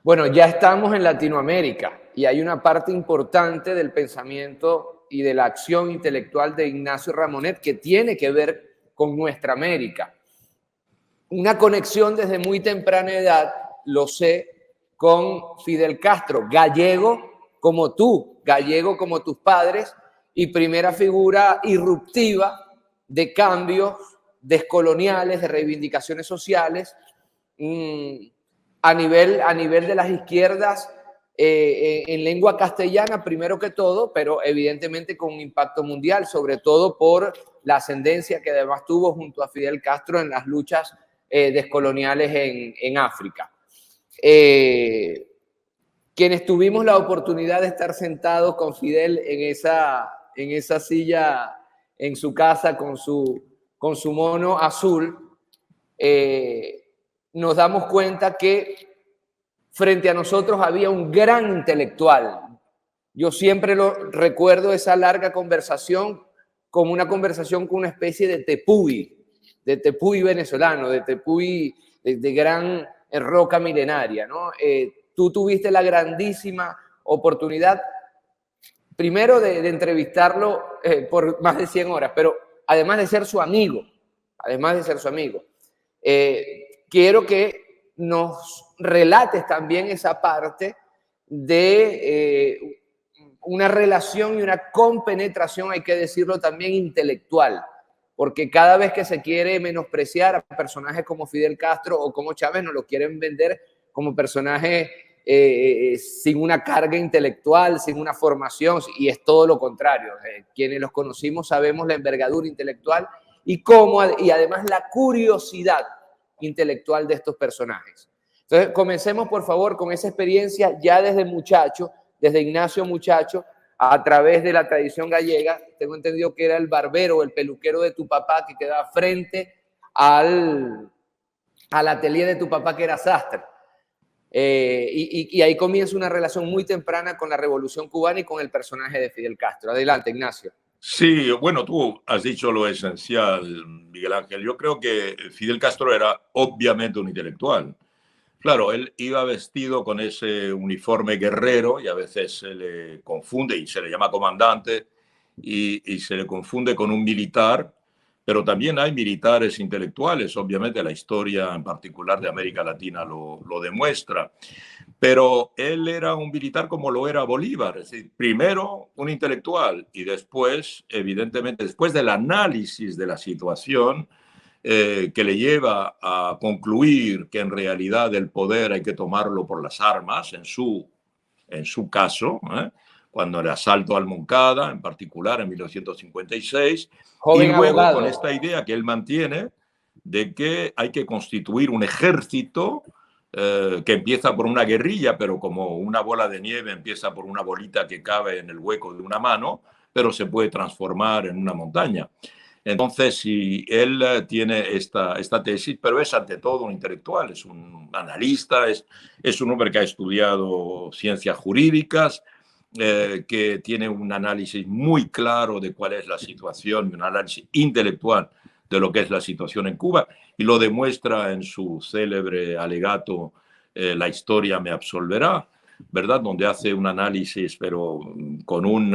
Bueno, ya estamos en Latinoamérica y hay una parte importante del pensamiento y de la acción intelectual de Ignacio Ramonet que tiene que ver con nuestra América. Una conexión desde muy temprana edad, lo sé, con Fidel Castro, gallego como tú, gallego como tus padres, y primera figura irruptiva de cambios descoloniales, de reivindicaciones sociales, a nivel de las izquierdas en lengua castellana, primero que todo, pero evidentemente con un impacto mundial, sobre todo por la ascendencia que además tuvo junto a Fidel Castro en las luchas descoloniales en África. Quienes tuvimos la oportunidad de estar sentados con Fidel en esa silla en su casa con su mono azul, nos damos cuenta que frente a nosotros había un gran intelectual. Yo siempre recuerdo esa larga conversación como una conversación con una especie de tepuy venezolano, de tepuy de gran roca milenaria, ¿no? Tú tuviste la grandísima oportunidad, primero de entrevistarlo por más de 100 horas, pero además de ser su amigo, quiero que nos relates también esa parte de una relación y una compenetración, hay que decirlo también, intelectual, porque cada vez que se quiere menospreciar a personajes como Fidel Castro o como Chávez, nos lo quieren vender como personajes sin una carga intelectual, sin una formación, y es todo lo contrario. Quienes los conocimos sabemos la envergadura intelectual y además la curiosidad intelectual de estos personajes. Entonces, comencemos por favor con esa experiencia ya desde muchacho, desde Ignacio muchacho, a través de la tradición gallega. Tengo entendido que era el barbero, el peluquero de tu papá que quedaba frente al atelier de tu papá que era sastre. Y ahí comienza una relación muy temprana con la Revolución Cubana y con el personaje de Fidel Castro. Adelante, Ignacio. Sí, bueno, tú has dicho lo esencial, Miguel Ángel. Yo creo que Fidel Castro era obviamente un intelectual. Claro, él iba vestido con ese uniforme guerrero y a veces se le confunde y se le llama comandante y se le confunde con un militar, pero también hay militares intelectuales, obviamente la historia en particular de América Latina lo demuestra. Pero él era un militar como lo era Bolívar, es decir, primero un intelectual y después, evidentemente, después del análisis de la situación, que le lleva a concluir que en realidad el poder hay que tomarlo por las armas, en su caso, cuando el asalto al Moncada, en particular en 1956, y Joven luego con abogado. esta idea que él mantiene de que hay que constituir un ejército que empieza por una guerrilla, pero como una bola de nieve empieza por una bolita que cabe en el hueco de una mano, pero se puede transformar en una montaña. Entonces, si él tiene esta tesis, pero es ante todo un intelectual, es un analista, es un hombre que ha estudiado ciencias jurídicas, que tiene un análisis muy claro de cuál es la situación, un análisis intelectual de lo que es la situación en Cuba, y lo demuestra en su célebre alegato La historia me absolverá, ¿verdad? Donde hace un análisis, pero con un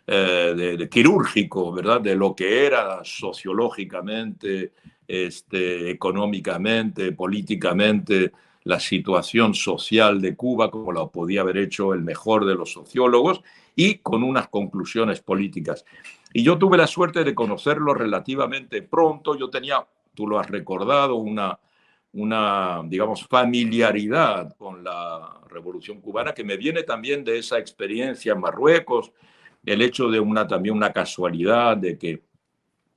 de quirúrgico, ¿verdad? De lo que era sociológicamente, económicamente, políticamente, la situación social de Cuba, como lo podía haber hecho el mejor de los sociólogos, y con unas conclusiones políticas. Y yo tuve la suerte de conocerlo relativamente pronto. Yo tenía, tú lo has recordado, digamos, familiaridad con la Revolución Cubana, que me viene también de esa experiencia en Marruecos, el hecho de también una casualidad de que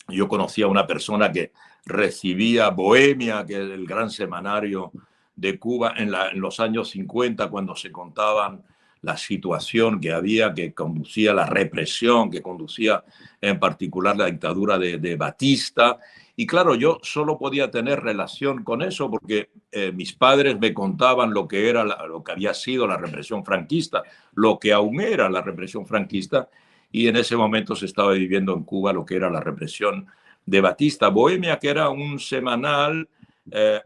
yo conocía a una persona que recibía Bohemia, que es el gran semanario de Cuba, en los años 50, cuando se contaban la situación que había, que conducía la represión, que conducía en particular la dictadura de Batista. Y claro, yo solo podía tener relación con eso porque mis padres me contaban lo que lo que había sido la represión franquista, lo que aún era la represión franquista, y en ese momento se estaba viviendo en Cuba lo que era la represión de Batista. Bohemia, que era un semanal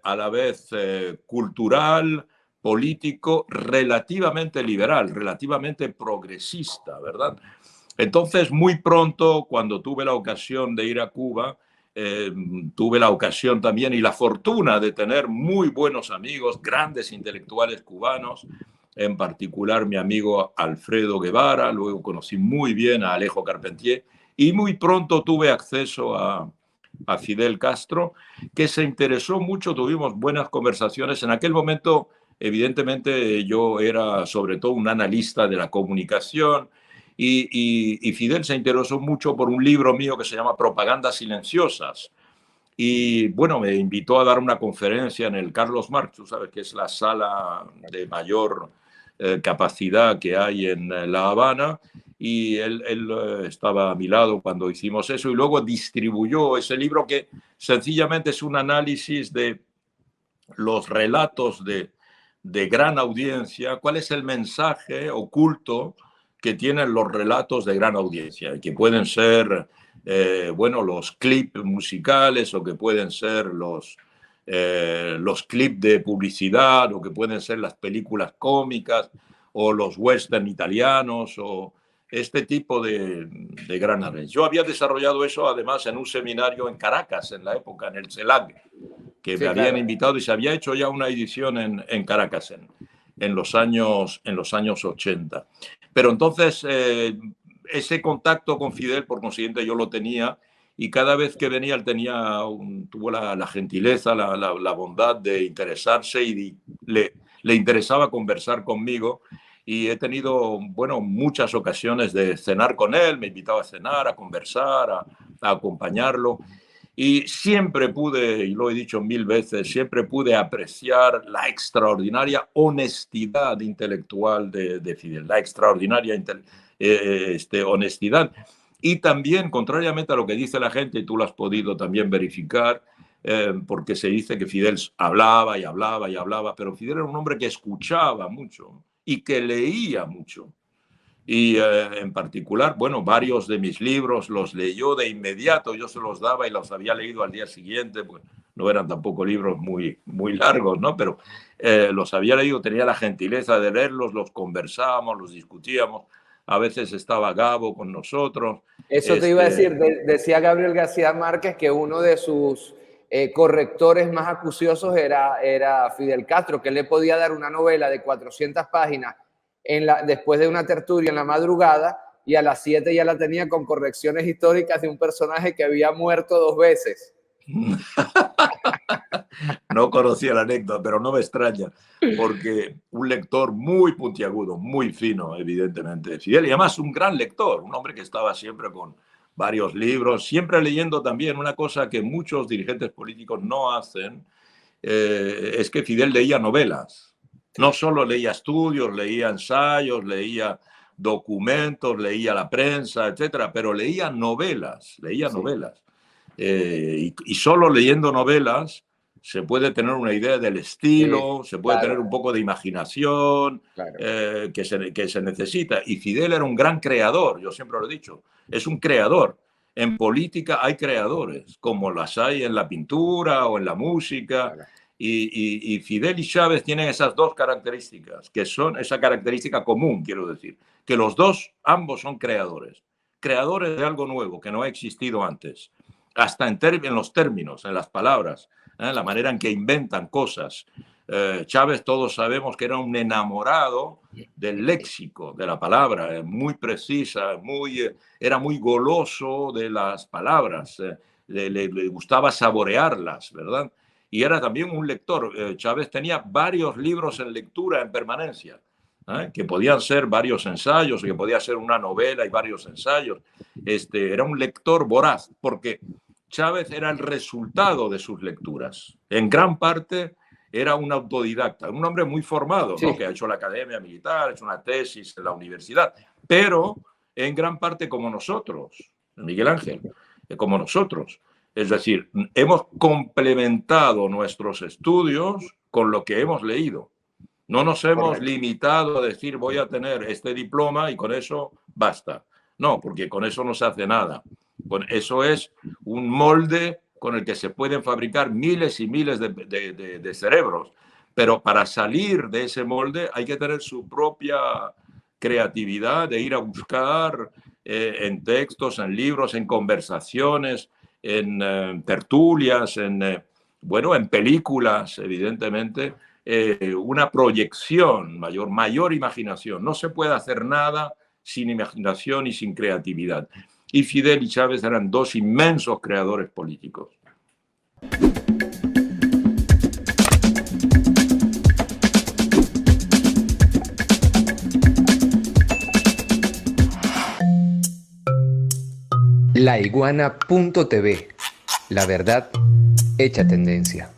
a la vez cultural, político relativamente liberal, relativamente progresista, ¿verdad? Entonces, muy pronto, cuando tuve la ocasión de ir a Cuba, tuve la ocasión también y la fortuna de tener muy buenos amigos, grandes intelectuales cubanos, en particular mi amigo Alfredo Guevara, luego conocí muy bien a Alejo Carpentier y muy pronto tuve acceso a Fidel Castro, que se interesó mucho, tuvimos buenas conversaciones. En aquel momento, evidentemente, yo era sobre todo un analista de la comunicación y Fidel se interesó mucho por un libro mío que se llama Propagandas Silenciosas. Y bueno, me invitó a dar una conferencia en el Carlos Marx, tú sabes que es la sala de mayor capacidad que hay en La Habana, y él estaba a mi lado cuando hicimos eso, y luego distribuyó ese libro que sencillamente es un análisis de los relatos de gran audiencia, cuál es el mensaje oculto que tienen los relatos de gran audiencia, que pueden ser, bueno, los clips musicales o que pueden ser los clips de publicidad o que pueden ser las películas cómicas o los western italianos o este tipo de gran audiencia. Yo había desarrollado eso además en un seminario en Caracas en la época, en el CELAC, que me Sí, habían claro. invitado y se había hecho ya una edición en Caracas en los años 80. Pero entonces ese contacto con Fidel, por consiguiente, yo lo tenía y cada vez que venía él tuvo la gentileza, la bondad de interesarse y le interesaba conversar conmigo. Y he tenido, bueno, muchas ocasiones de cenar con él, me invitaba a cenar, a conversar, a acompañarlo. Y siempre pude, y lo he dicho mil veces, siempre pude apreciar la extraordinaria honestidad intelectual de Fidel, la extraordinaria honestidad. Y también, contrariamente a lo que dice la gente, y tú lo has podido también verificar, porque se dice que Fidel hablaba y hablaba y hablaba, pero Fidel era un hombre que escuchaba mucho y que leía mucho. Y en particular, bueno, varios de mis libros los leyó de inmediato, yo se los daba y los había leído al día siguiente, pues no eran tampoco libros muy largos, ¿no? Pero los había leído, tenía la gentileza de leerlos, los conversábamos, los discutíamos, a veces estaba Gabo con nosotros. Eso te iba a decir, decía Gabriel García Márquez que uno de sus correctores más acuciosos era Fidel Castro, que él le podía dar una novela de 400 páginas después de una tertulia en la madrugada y a las 7 ya la tenía con correcciones históricas de un personaje que había muerto 2 veces. No conocía la anécdota, pero no me extraña, porque un lector muy puntiagudo, muy fino, evidentemente, Fidel, y además un gran lector, un hombre que estaba siempre con varios libros, siempre leyendo también una cosa que muchos dirigentes políticos no hacen, es que Fidel leía novelas. No solo leía estudios, leía ensayos, leía documentos, leía la prensa, etcétera, pero leía novelas, leía Sí. novelas. Y solo leyendo novelas se puede tener una idea del estilo, se puede Claro, tener un poco de imaginación claro. que se necesita. Y Fidel era un gran creador, yo siempre lo he dicho, es un creador. En política hay creadores, como las hay en la pintura o en la música. Claro. Y Fidel y Chávez tienen esas dos características, que son esa característica común, quiero decir, que los dos, ambos son creadores, creadores de algo nuevo que no ha existido antes, hasta en los términos, en las palabras, la manera en que inventan cosas. Chávez todos sabemos que era un enamorado del léxico, de la palabra, muy precisa, era muy goloso de las palabras, le gustaba saborearlas, ¿verdad? Y era también un lector. Chávez tenía varios libros en lectura en permanencia, que podían ser varios ensayos, que podía ser una novela y varios ensayos. Era un lector voraz, porque Chávez era el resultado de sus lecturas. En gran parte era un autodidacta, un hombre muy formado, Sí. ¿no? Que ha hecho la academia militar, ha hecho una tesis en la universidad, pero en gran parte como nosotros, Miguel Ángel, como nosotros. Es decir, hemos complementado nuestros estudios con lo que hemos leído. No nos hemos Correcto. limitado a decir voy a tener este diploma y con eso basta. No, porque con eso no se hace nada. Eso es un molde con el que se pueden fabricar miles y miles de cerebros, Pero para salir de ese molde hay que tener su propia creatividad de ir a buscar en textos, en libros, en conversaciones, en tertulias, en películas, evidentemente, una proyección, mayor imaginación. No se puede hacer nada sin imaginación y sin creatividad. Y Fidel y Chávez eran dos inmensos creadores políticos. Laiguana.tv. La verdad hecha tendencia.